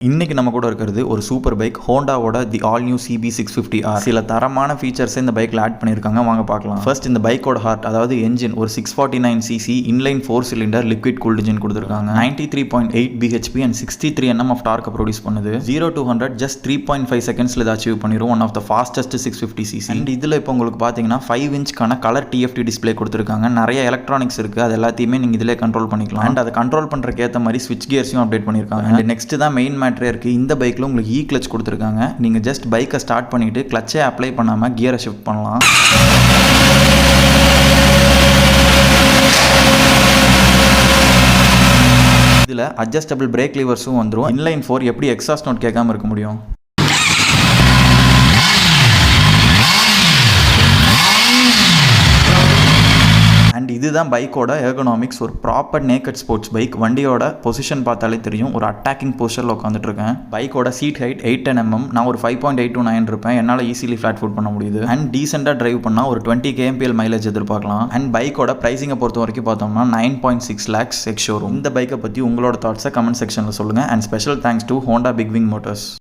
இன்னைக்கு நம்ம கூட இருக்கிறது ஒரு சூப்பர் பைக் ஹோண்டாவோட தி ஆல் நியூ CB650R. சில தரமான ஃபீச்சர்ஸ் இந்த பைக்ல ஆட் பண்ணியிருக்காங்க, வாங்க பார்க்கலாம். ஃபர்ஸ்ட் இந்த பைக்கோட ஹார்ட் அதாவது என்ஜின் ஒரு 649cc inline 4 cylinder liquid cooled engine கொடுத்துருக்காங்க. 93.8 bhp and 63 Nm of torque produce பண்ணுது. 0 to 100 ஜஸ்ட் 3.5 செகண்ட்ஸ்ல இதை அச்சீவ் பண்ணிரும். One of the fastest 650cc. And இதுல இப்போ உங்களுக்கு பாத்தீங்கன்னா 5 இன்ச்க்கான கலர் TFT டிஸ்பிளே கொடுத்துருக்காங்க. நிறைய எலக்ட்ரானிக்ஸ் இருக்கு, அது எல்லாத்தையுமே நீங்க இதிலே கண்ட்ரோல் பண்ணிக்கலாம். அண்ட் அதை கண்ட்ரோல் பண்றதுக்கு ஏற்ற மாதிரி ஸ்விட்ச் கியர்ஸையும் அப்டேட் பண்ணிருக்காங்க. அண்ட் நெக்ஸ்ட் தான் மெயின் இருக்கு. இந்த பைக்ல உங்களுக்கு இ கிளட்ச் கொடுத்துருக்காங்க. நீங்க ஜஸ்ட் பைக்கை ஸ்டார்ட் பண்ணிட்டு கிளட்சே அப்ளை பண்ணாம கியரை ஷிஃப்ட் பண்ணலாம். இதுல அட்ஜஸ்டபிள் பிரேக் லிவர்ஸும் வந்துரும். இன்லைன் 4 எப்படி எக்ஸாஸ்ட் நோட் கேட்காம இருக்க முடியும்? அண்ட் இதுதான் பைக்கோட எர்கனாமிக்ஸ். ஒரு ப்ராப்பர் நேக்கட் ஸ்போர்ட்ஸ் பைக். வண்டியோட பொசிஷன் பார்த்தாலே தெரியும், ஒரு அட்டாக்கிங் பொசிஷனில் உட்காந்துட்டு இருக்கேன். பைக்கோட சீட் ஹைட் 810 mm. நான் ஒரு 5.8 to 9 இருப்பேன். என்னால் ஈஸிலி ஃபிளாட் ஃபுட் பண்ண முடியுது. அண்ட் டீசெண்டாக டிரைவ் பண்ணால் ஒரு 20 kmpl மைலேஜ் எதிர்பார்க்கலாம். அண்ட் பைக்கோட ப்ரைஸிங்கை பொறுத்த வரைக்கும் பார்த்தோம்னா 9.6 lakhs எக்ஸ் ஷோரூம். இந்த பைக்கை பற்றி உங்களோட தாட்ஸை கமெண்ட் செக்ஷனில் சொல்லுங்கள். And special thanks to Honda Big Wing motors.